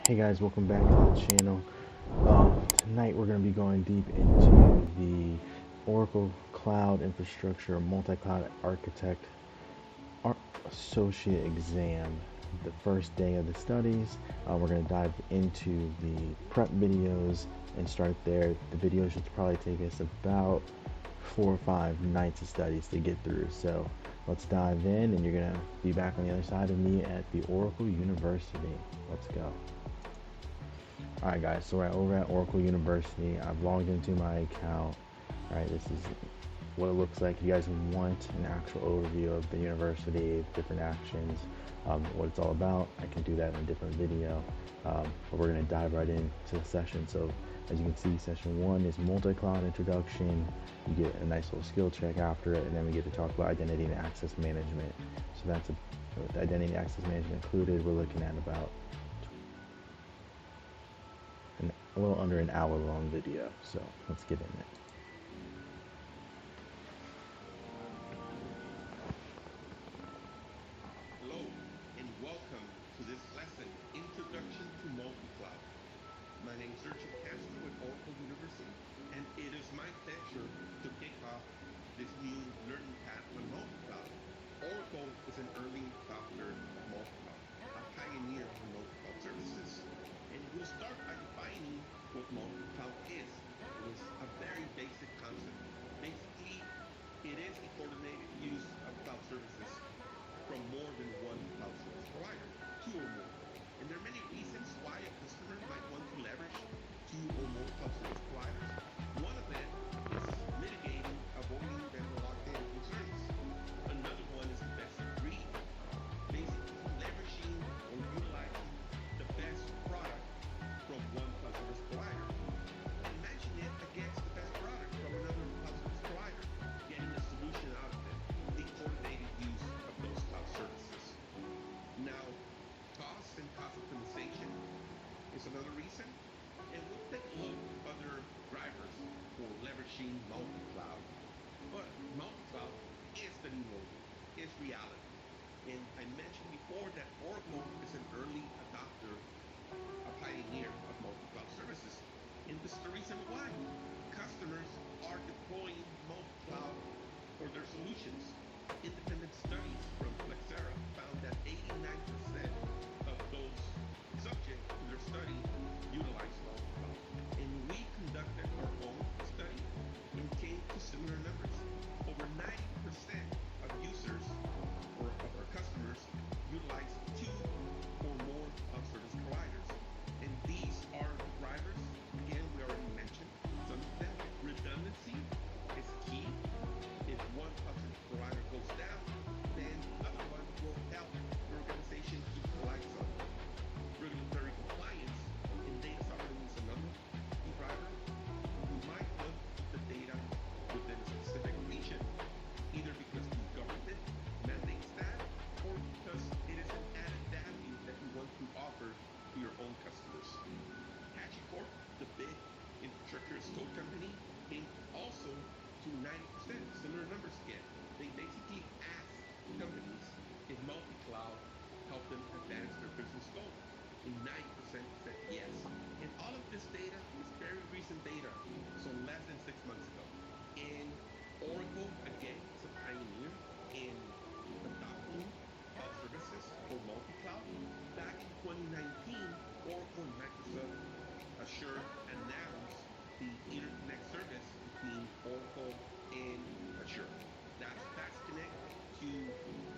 Hey guys, welcome back to the channel. Tonight we're going to be going deep into the Oracle Cloud Infrastructure Multi-Cloud Architect Associate Exam, the first day of the studies. We're going to dive into the prep videos and start there. The video should probably take us about 4 or 5 nights of studies to get through. So let's dive in, and you're going to be back on the other side of me at the Oracle University. Let's go. Alright guys, so we're over at Oracle University. I've logged into my account. Alright, this is what it looks like. If you guys want an actual overview of the university, different actions, what it's all about, I can do that in a different video. But we're going to dive right into the session. So as you can see, session 1 is multi-cloud introduction. You get a nice little skill check after it, and then we get to talk about identity and access management. So that's with identity and access management included, we're looking at about a little under an hour long video, so let's get in it. Hello and welcome to this lesson, Introduction to Multicloud. My name is Sergio Castro with Oracle University, and it is my pleasure to kick off this new learning path on multicloud. Oracle is an early adopter of multicloud, a pioneer in multicloud services. And we'll start by defining what multicloud is. It is a very basic concept. Basically, it is the coordinated use of cloud services from more than one cloud service provider, two or more. And there are many reasons why a customer might want to leverage two or more cloud service providers. One of them is mitigating, avoiding vendor lock-in concerns. Another one is the best of breed, basically leveraging or utilizing the best product from one cloud service provider and matching it against the best product from another cloud service provider, getting a solution out of them, the coordinated use of those cloud services. Now, cost and cost optimization is another reason, and we'll take a look at other drivers for leveraging multi-cloud. But multi-cloud is the new normal, is reality. And I mentioned before that Oracle is an early adopter, a pioneer of multi-cloud services. And this is the reason why customers are deploying multi-cloud for their solutions. Independent studies from Flexera found that 89% of those subject to their study utilize multi-cloud. And we conducted our own study and came to similar numbers. Over 90% of users or of our customers utilize two or more cloud service providers. And these are the drivers. Again, we already mentioned some of them. Redundancy is key. If one cloud service provider goes down, then the other one will help your organization keep the lights on. Regulatory compliance and data sovereignty is another key driver. You might want to keep the data within a specific region, either because the government mandates that or because it is an added value that you want to offer to your own customers. HashiCorp, the big infrastructure as code company, came also to 90%, similar numbers again. They basically ask companies if multi-cloud help them advance their business goals. And 90% said yes. And all of this data is very recent data, so less than 6 months ago. And Oracle, again, is a pioneer in adopting cloud services for multi-cloud. Back in 2019, Oracle and Microsoft Azure announced the interconnect service between Oracle and Azure. That's Fast Connect to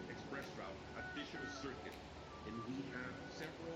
ExpressRoute, a digital circuit. And we have several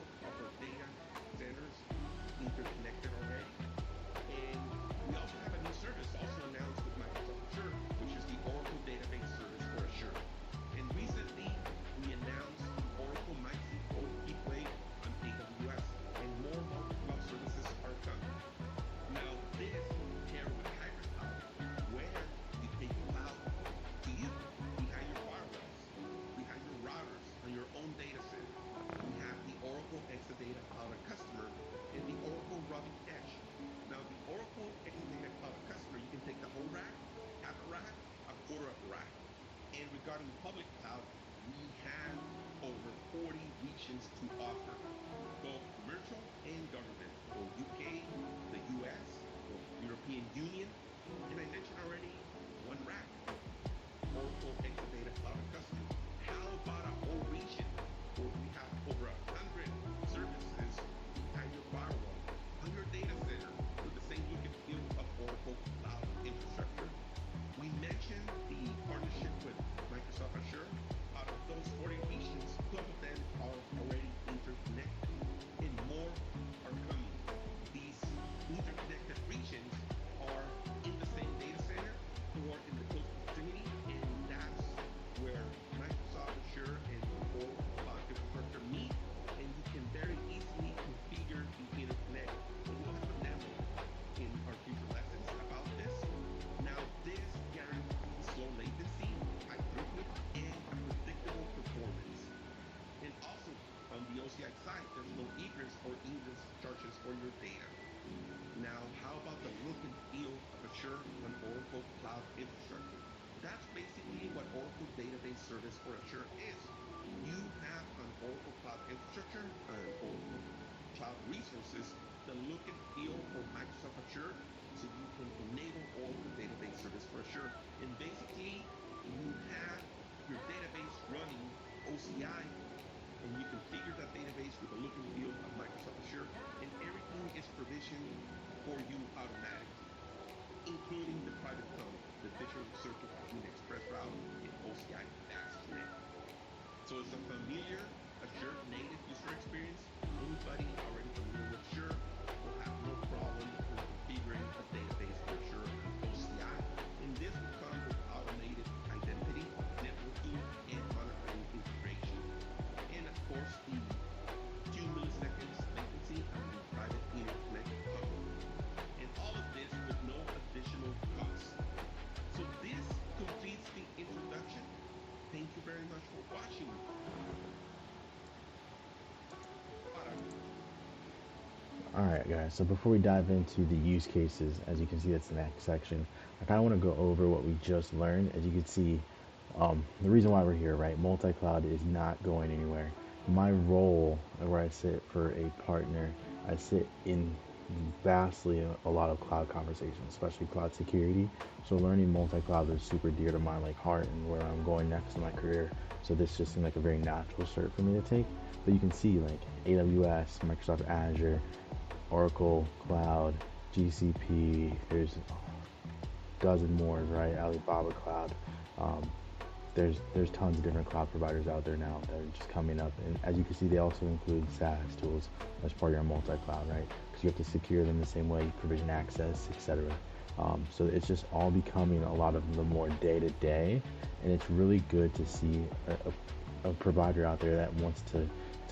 service for Azure is you have an Oracle Cloud infrastructure and Oracle Cloud resources that look and feel for Microsoft Azure, so you can enable Oracle Database Service for Azure. And basically, you have your database running OCI, and you configure that database with the look and feel of Microsoft Azure, and everything is provisioned for you automatically, including the private tunnel, the digital circuit between Express Route and OCI Fast Connect. So it's a familiar Azure native user experience. Anybody already familiar with Azure will have no problem in configuring a database for Azure and OCI. And this will come with automated identity, networking, and monitoring integration. And of course, the 2 milliseconds latency on the private interconnect tunnel. And all of this with no additional cost. So this completes the introduction. Thank you very much for watching. Para. All right, guys. So before we dive into the use cases, as you can see, that's the next section. I kind of want to go over what we just learned. As you can see, the reason why we're here, right? Multi-cloud is not going anywhere. My role, where I sit for a partner, I sit in vastly a lot of cloud conversations, especially cloud security. So learning multi-cloud is super dear to my like heart and where I'm going next in my career. So this just seemed like a very natural cert for me to take. But you can see like AWS, Microsoft Azure, Oracle Cloud, GCP. There's a dozen more, right? Alibaba Cloud. Um, there's tons of different cloud providers out there now that are just coming up, and as you can see, they also include SaaS tools as part of your multi-cloud, right? Because you have to secure them the same way, you provision access, etc. So it's just all becoming a lot of the more day to day, and it's really good to see a provider out there that wants to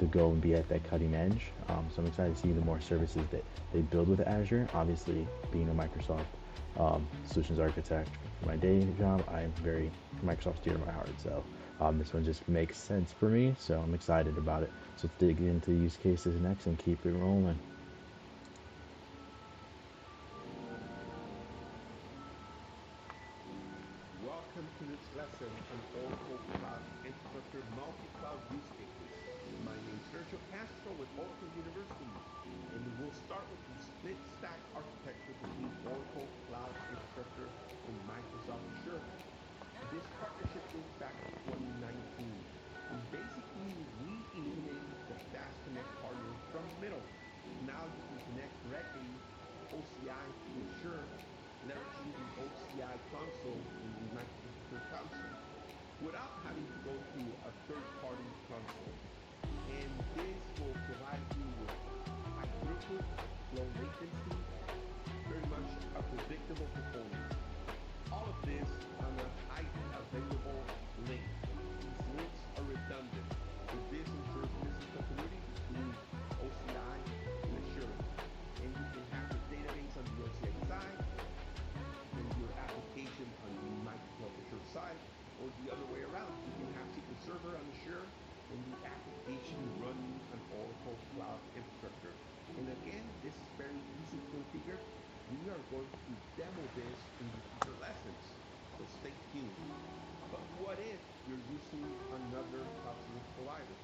go and be at that cutting edge. So I'm excited to see the more services that they build with Azure. Obviously, being a Microsoft solutions architect for my day job, I'm very Microsoft's dear to my heart. So this one just makes sense for me. So I'm excited about it. So let's dig into use cases next and keep it rolling. Welcome to this lesson on Oracle Cloud Infrastructure Multi-Cloud Use Cases. My name is Sergio Castro with Oracle University, and we'll start with the split stack architecture between Oracle Cloud Infrastructure and Microsoft Azure. This partnership dates back to 2019, and basically we eliminated the Fast Connect partner from the middle. Now you can connect directly OCI to Azure, leveraging the OCI console in the Microsoft Azure console without having to go through a third-party console. And this will provide you with high throughput, low latency, very much a predictable performance. All of this on a highly available link. These links are redundant. So this ensures business continuity between OCI and Azure. And you can have your database on the OCI side and your application on the Microsoft Azure side, or the other way around. You can have SQL Server on Azure and the application running on Oracle Cloud Infrastructure. And again, this is very easy to configure. We are going to demo this in the future lessons, so stay tuned. But what if you're using another cloud service provider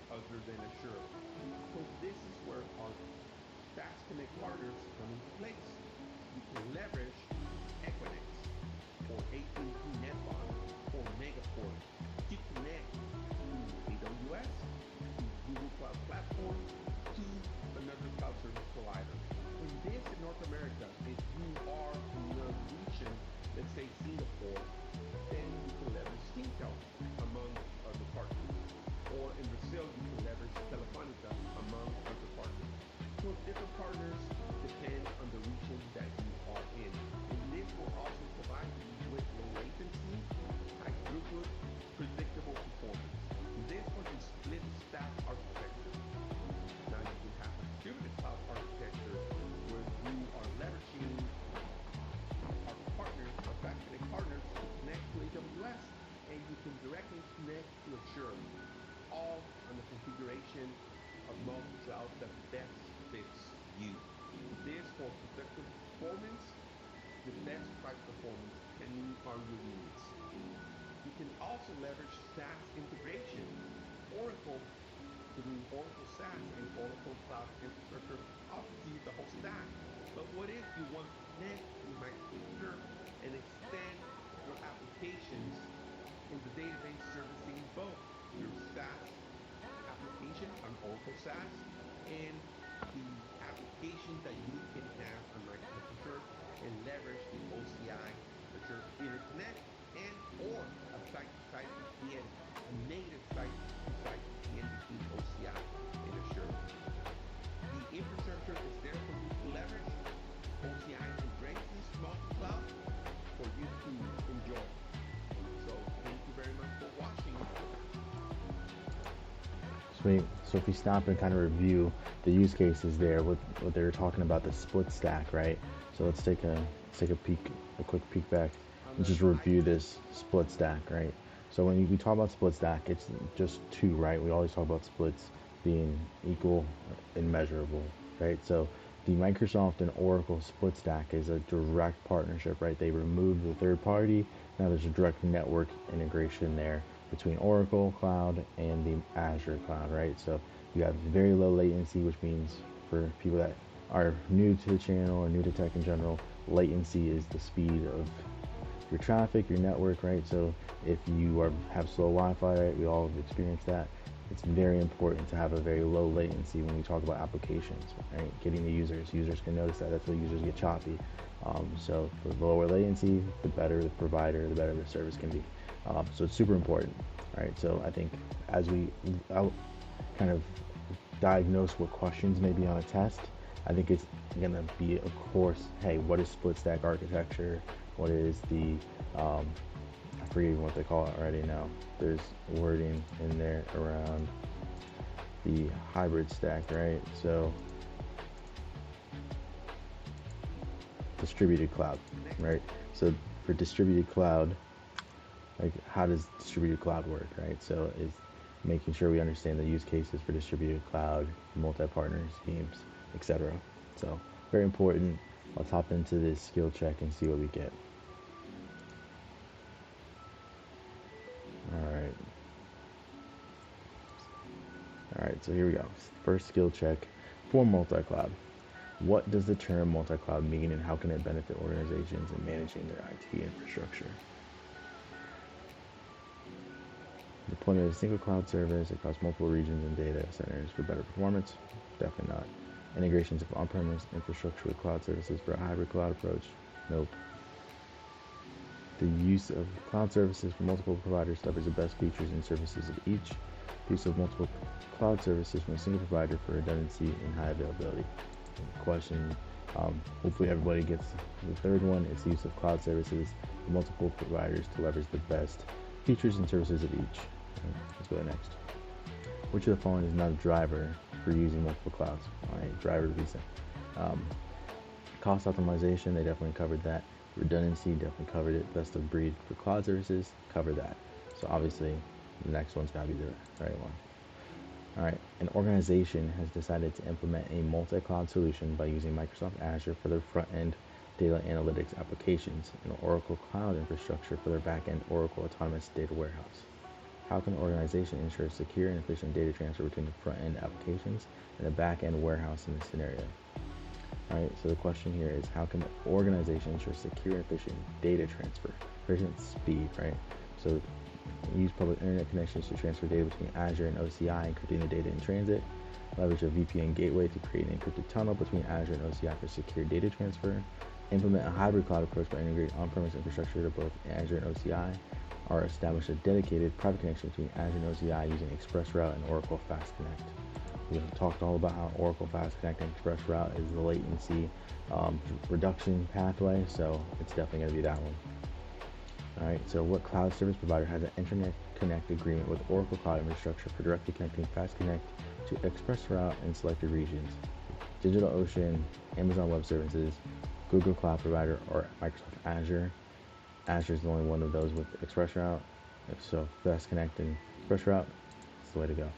other than Azure? So this is where our Fast Connect partners come into place. You can leverage Equinix or AT&T NetBot or Megaport to connect to AWS, to Google Cloud Platform, to another cloud service provider. In this in North America, if you are in the region, let's say Singapore, then you can leverage Singtel among other partners. Or in Brazil, you can leverage Telefonica among other partners. So different partners depend on the region that you are in. And this will also provide you with low latency, high throughput, predictable performance. This for the split stack architecture. Now you can have a distributed cloud architecture where you are leveraging our partners, our Fast Connect partners to connect to AWS, and you can directly connect to Azure, all on the configuration of multi-cloud that best fits you. This for predictable performance, the best price performance depending on your needs. The can also leverage SaaS integration. Oracle, through Oracle SaaS and Oracle Cloud Infrastructure, offers you the whole stack. But what if you want to connect your microcontroller and extend your applications in the database servicing both your SaaS application on Oracle SaaS and the application that you can have on microcontroller and leverage the OCI Azure Interconnect and or a site-to-site VPN, a native site-to-site VPN between OCI and Azure. The infrastructure is there for you to leverage. OCI embraces multi-cloud for you to enjoy. So thank you very much for watching. So if we stop and kind of review the use cases there, what they were talking about, the split stack, right? So let's take a quick peek back and just review this split stack, right? So when we talk about split stack, it's just two, right? We always talk about splits being equal and measurable, right? So the Microsoft and Oracle split stack is a direct partnership, right? They removed the third party. Now there's a direct network integration there between Oracle Cloud and the Azure Cloud, right? So you have very low latency, which means for people that are new to the channel or new to tech in general, latency is the speed of your traffic, your network, right? So if you have slow Wi-Fi, right, we all have experienced that. It's very important to have a very low latency when we talk about applications, right? Getting the users can notice that. That's why users get choppy. So the lower latency, the better the provider, the better the service can be. So it's super important, right? So I think as I'll kind of diagnose what questions may be on a test, I think it's going to be, of course, hey, what is split stack architecture? What is the, I forget even what they call it already now. There's wording in there around the hybrid stack, right? So distributed cloud, right? So for distributed cloud, like how does distributed cloud work, right? So it's making sure we understand the use cases for distributed cloud, multi-partner schemes, etc. So very important. Let's hop into this skill check and see what we get. All right, so here we go. First skill check for multi-cloud. What does the term multi-cloud mean, and how can it benefit organizations in managing their IT infrastructure? Deployment of a single cloud service across multiple regions and data centers for better performance? Definitely not. Integrations of on-premise infrastructure with cloud services for a hybrid cloud approach? Nope. The use of cloud services from multiple providers leverages the best features and services of each. Use of multiple cloud services from a single provider for redundancy and high availability. Question, hopefully everybody gets the third one. It's the use of cloud services from multiple providers to leverage the best features and services of each. Let's go to the next. Which of the following is not a driver for using multiple clouds? All right, driver visa. Cost optimization, they definitely covered that. Redundancy, definitely covered it. Best of breed for cloud services, covered that. So obviously, the next one's got to be the right one. All right, an organization has decided to implement a multi-cloud solution by using Microsoft Azure for their front-end data analytics applications and Oracle Cloud infrastructure for their back-end Oracle Autonomous Data Warehouse. How can an organization ensure secure and efficient data transfer between the front-end applications and the back-end warehouse in this scenario? All right, so the question here is, how can the organization ensure secure and efficient data transfer, efficient speed, right? So use public internet connections to transfer data between Azure and OCI, encrypting the data in transit. Leverage a VPN gateway to create an encrypted tunnel between Azure and OCI for secure data transfer. Implement a hybrid cloud approach by integrating on-premise infrastructure to both Azure and OCI. Or establish a dedicated private connection between Azure and OCI using ExpressRoute and Oracle Fast Connect. We have talked all about how Oracle Fast Connect and ExpressRoute is the latency reduction pathway, so it's definitely going to be that one. All right, so what cloud service provider has an Internet Connect agreement with Oracle Cloud Infrastructure for directly connecting Fast Connect to ExpressRoute in selected regions? DigitalOcean, Amazon Web Services, Google Cloud Provider, or Microsoft Azure. Azure is the only one of those with ExpressRoute, so Fast Connect and ExpressRoute is the way to go.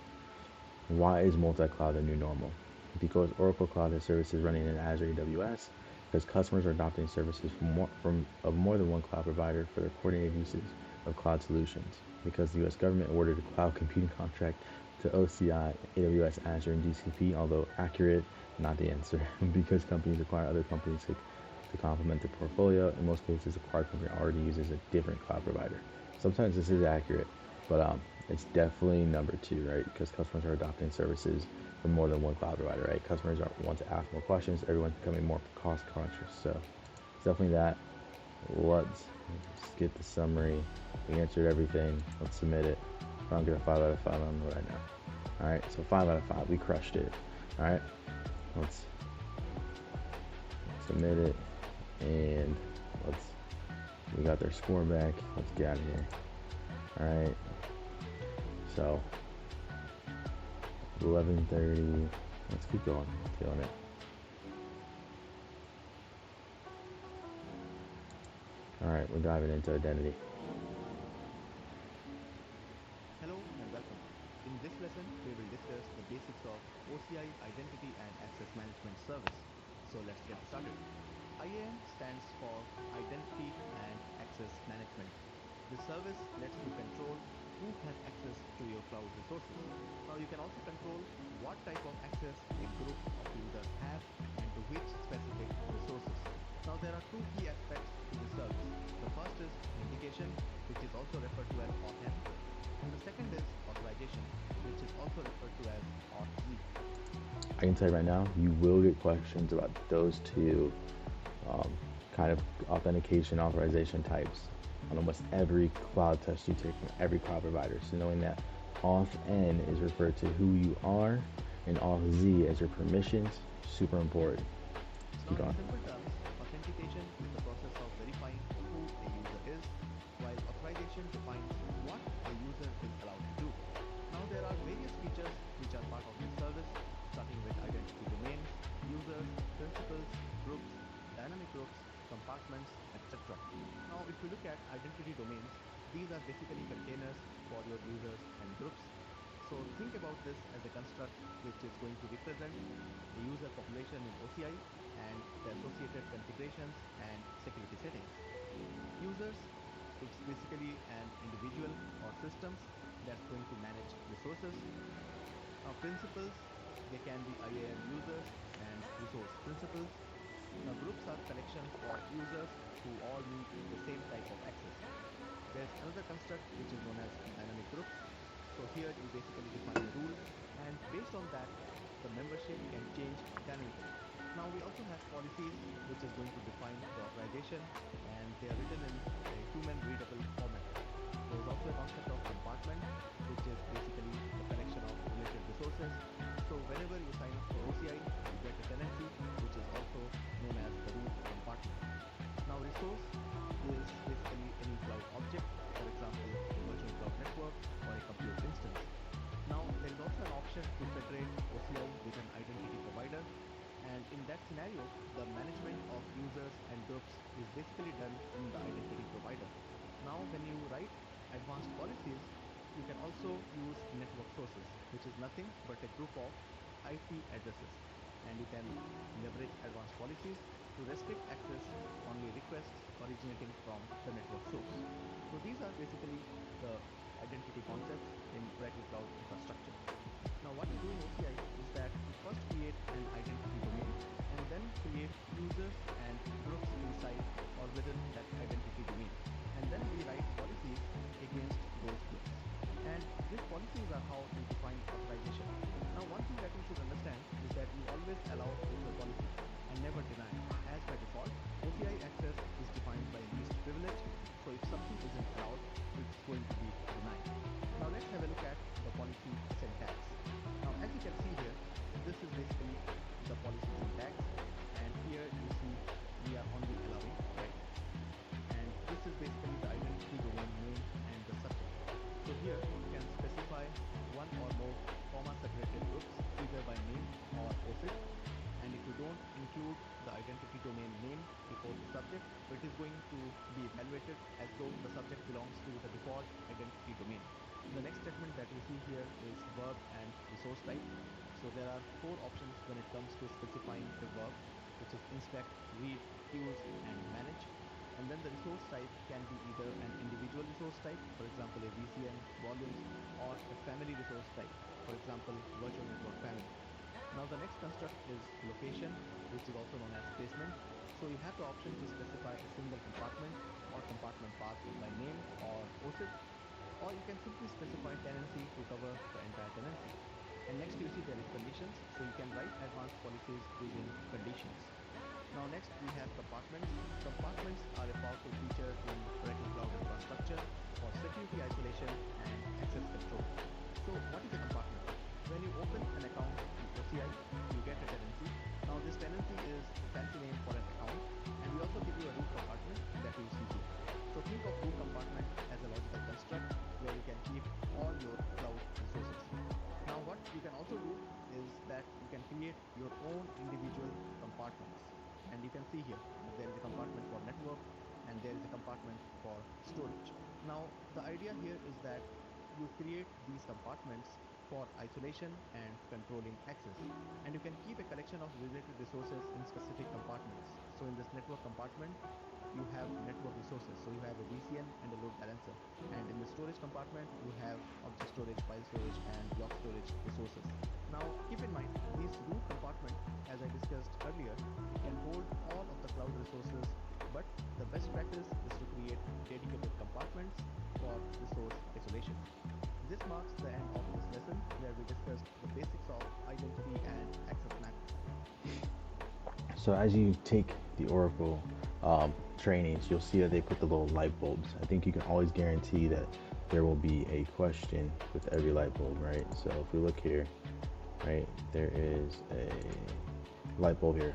Why is multi-cloud the new normal? Because Oracle Cloud has services running in Azure AWS, because customers are adopting services from more than one cloud provider for their coordinated uses of cloud solutions because the US government awarded a cloud computing contract to OCI, AWS, Azure, and GCP, although accurate, not the answer, because companies acquire other companies to complement their portfolio. In most cases, acquired company already uses a different cloud provider. Sometimes this is accurate, but it's definitely number two, right? Because customers are adopting services from more than one cloud provider, right? Customers are want to ask more questions. Everyone's becoming more cost conscious, so it's definitely that. Let's get the summary. We answered everything. Let's submit it. If I don't get a 5 out of 5, I don't know what I know. All right, so 5 out of 5. We crushed it. All right, let's submit it, and let's. We got their score back. Let's get out of here. All right, so 11:30. Let's keep going. Feeling it. All right, we're diving into identity. Hello and welcome. In this lesson, we will discuss the basics of OCI Identity and Access Management Service. So let's get started. IAM stands for Identity and Access Management. This service lets you control who has access to your cloud resources. Now you can also control what type of access a group of users have and to which specific resources. Now there are two key aspects to this service. The first is authentication, which is also referred to as AuthM, and the second is authorization, which is also referred to as AuthZ. I can tell you right now, you will get questions about those two um, kind of authentication authorization types on almost every cloud test you take from every cloud provider. So knowing that auth N is referred to who you are and auth Z as your permissions, super important. Let's Now, keep in going. simple terms, authentication is the process of verifying who a user is, while authorization defines what a user is allowed to do. Now, there are various features which are part of this service, starting with identity domains, users, principals, groups, dynamic groups, compartments, etc. Now, if we look at identity domains, these are basically containers for your users and groups. So think about this as a construct which is going to represent a user population in OCI and the associated configurations and security settings. Users, it's basically an individual or systems that's going to manage resources. Now, principals, they can be IAM users and resource principals. Now, groups are collections of users who all need the same type of access. There's another construct which is known as dynamic groups. So here you basically define a rule, and based on that, the membership can change dynamically. Now we also have policies which is going to define the authorization, and they are written in a human readable format. There is also a concept of compartment, which is basically the collection of related resources. So whenever you sign up for OCI, you get a tenancy, which is also known as the root compartment. Now, resource is basically any cloud object, for example, a virtual cloud network or a compute instance. Now, there is also an option to federate OCI with an identity provider. And in that scenario, the management of users and groups is basically done in the identity provider. Now, when you write advanced policies, you can also use network sources, which is nothing but a group of IP addresses. And you can leverage advanced policies to restrict access to only requests originating from the network source. So these are basically the identity concepts in Oracle Cloud Infrastructure. Now, what we do in OCI is that we first create an identity domain and then create users and groups inside or within that identity domain. And then we write policies against those groups. And these policies are how you define authorization. Now, one thing that you should understand is that you always allow with your policy and never deny. As by default, OCI access is defined by least privilege. So if something isn't allowed, it's going to be denied. Now let's have a look at the policy syntax. Now as you can see here, this is basically the policy syntax, and here you see we are only allowing right, and this is basically the identity domain name and the subject. So here you can specify one or more comma separated groups either by name or OSIP, and if you don't include the identity domain name before the subject, it is going to be evaluated as though the subject belongs to the default identity domain. The next statement that you see here is verb and resource type. So there are four options when it comes to specifying a verb, which is inspect, read, use, and manage. And then the resource type can be either an individual resource type, for example, a VCN, volumes, or a family resource type, for example, virtual network family. Now the next construct is location, which is also known as placement. So you have the option to specify a single compartment or compartment path by name or OSIP, or you can simply specify tenancy to cover the entire tenancy. And next you see there is conditions, so you can write advanced policies using conditions. Now next we have compartments. Compartments are a powerful feature in Oracle Cloud Infrastructure for security isolation and access control. So what is a compartment? When you open an account in OCI, you get a tenancy. Now this tenancy is a fancy name for an account, and we also give you a root compartment that you see here. So think of root compartment as a logical construct where you can keep all your cloud resources. Now what you can also do is that you can create your own individual compartments. And you can see here that there is a compartment for network and there is a compartment for storage. Now the idea here is that you create these compartments for isolation and controlling access. And you can keep a collection of related resources in specific compartments. So in this network compartment, you have network resources. So you have a VCN and a load balancer. And in the storage compartment, you have object storage, file storage, and block storage resources. Now, keep in mind, these root compartment, as I discussed earlier, it can hold all of the cloud resources, but the best practice is to create dedicated compartments for resource isolation. This marks the end of this lesson where we discussed the basics of identity and access management. So as you take the Oracle trainings, you'll see that they put the little light bulbs. I think you can always guarantee that there will be a question with every light bulb, right? So if we look here, right, there is a light bulb here.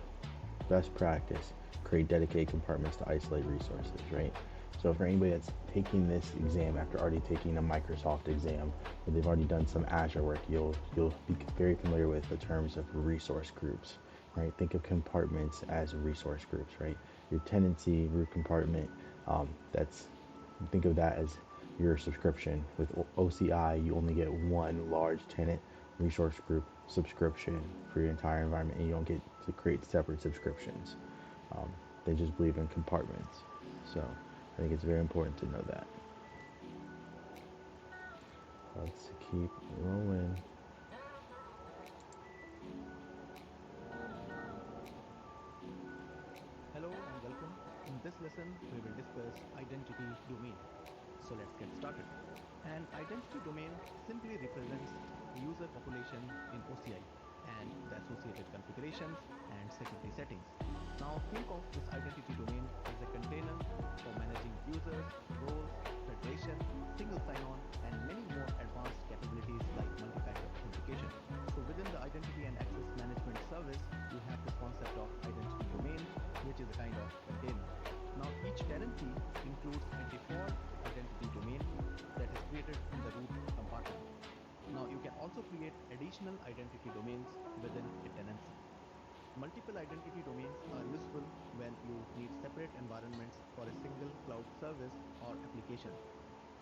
Best practice, create dedicated compartments to isolate resources, right? So for anybody that's taking this exam after already taking a Microsoft exam, or they've already done some Azure work, you'll be very familiar with the terms of resource groups, right? Think of compartments as resource groups, right? Your tenancy root compartment, that's think of that as your subscription. With OCI, you only get one large tenant resource group subscription for your entire environment, and you don't get to create separate subscriptions. Um, they just believe in compartments. So I think it's very important to know that. Let's keep rolling. Hello and welcome. In this lesson, we will discuss identity domain. So let's get started. An identity domain simply represents the user population in OCI and the associated configurations and security settings. Now think of this identity domain as a container for managing users, roles, federation, single sign-on, and many more advanced capabilities like multi-factor authentication. So within the identity and access management service, you have this concept of identity domain, which is a kind of container. Now each tenancy includes a default identity domain that is created in the root compartment. Now you can also create additional identity domains within a tenancy. Multiple identity domains are useful when you need separate environments for a single cloud service or application.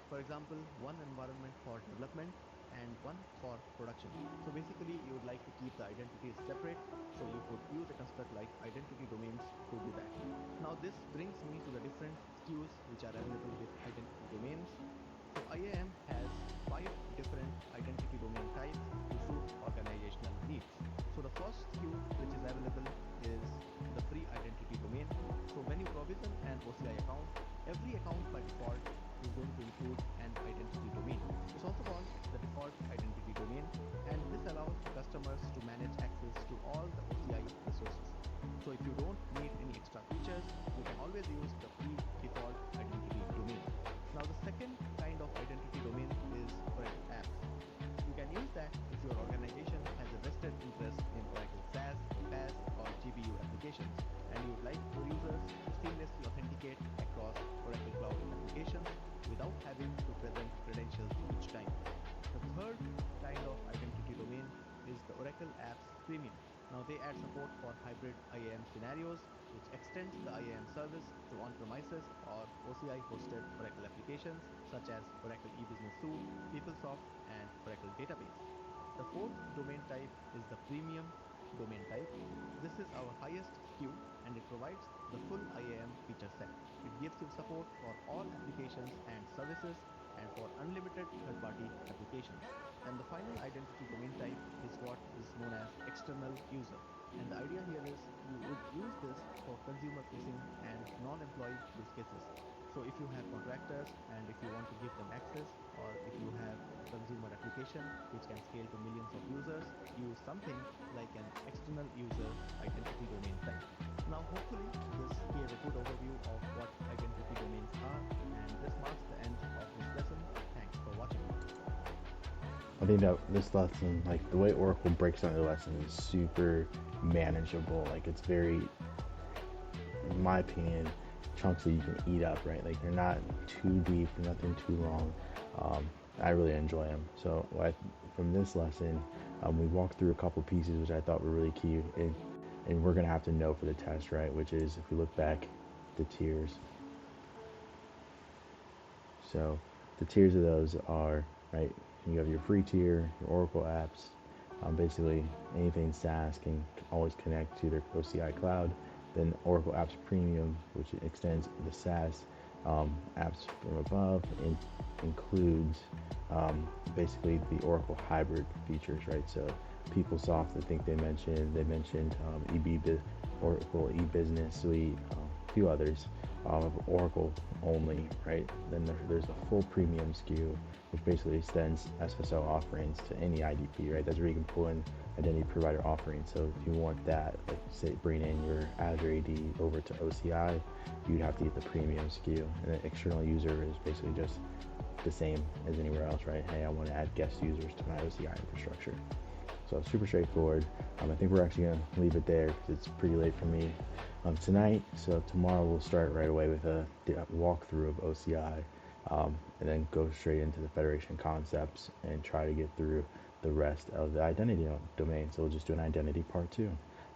For example, one environment for development and one for production. So basically, you would like to keep the identities separate, so you could use a construct like identity domains to do that. Now, this brings me to the different SKUs which are available with identity domains. So IAM has 5 different identity domain types to suit organizational needs. So the first SKU which is available is the free identity domain. So when you provision an OCI account, every account by default is going to include an identity domain. It's also called the default identity domain, and this allows the customers to manage access to all the OCI resources. So if you don't need any extra features, you can always use the free default identity domain. Now the second kind of identity domain is Oracle Apps. You can use that if your organization has a vested interest in Oracle SaaS, PaaS, or GPU applications, and you would like your users to seamlessly authenticate across Oracle Cloud applications without having to present credentials each time. The third kind of identity domain is the Oracle Apps Premium. Now they add support for hybrid IAM scenarios, which extends the IAM service to on-premises or OCI hosted Oracle applications such as Oracle eBusiness Suite, PeopleSoft, and Oracle Database. The fourth domain type is the premium domain type. This is is our highest SKU and it provides the full IAM feature set. It gives you support for all applications and services and for unlimited third party applications. And the final identity domain type is what is known as external user. And the idea here is you would use this for consumer facing and non employee use cases. So if you have contractors and if you want to give them access, or if you have a consumer application which can scale to millions of users, use something like an external user identity domain type. Now, hopefully, this gave a good overview of what identity domains are, and this marks the end of this lesson. Thanks for watching. I think that this lesson, like the way Oracle breaks down the lesson, is super manageable. Like it's very, in my opinion, chunks that you can eat up, right? Like they're not too deep, nothing too long. Um, I really enjoy them. So from this lesson, we walked through a couple pieces which I thought were really key, and we're gonna have to know for the test, right? Which is if we look back, the tiers. So the tiers of those are, right, you have your free tier, your Oracle apps. Basically, anything SaaS can always connect to their OCI Cloud. Then Oracle Apps Premium, which extends the SaaS apps from above and includes basically the Oracle hybrid features, right? So PeopleSoft, I think they mentioned Oracle eBusiness Suite, a few others of Oracle only, right? Then there's the full premium SKU, which basically extends SSO offerings to any IDP, right? That's where you can pull in identity provider offerings. So if you want that, like say bring in your Azure AD over to OCI, you'd have to get the premium SKU. And the external user is basically just the same as anywhere else, right? Hey, I want to add guest users to my OCI infrastructure. So super straightforward. I think we're actually going to leave it there because it's pretty late for me tonight. So tomorrow we'll start right away with a walkthrough of OCI, and then go straight into the federation concepts and try to get through the rest of the identity domain. So we'll just do an identity part 2.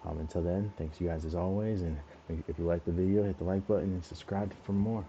Until then, thanks you guys as always. And if you like the video, hit the like button and subscribe for more.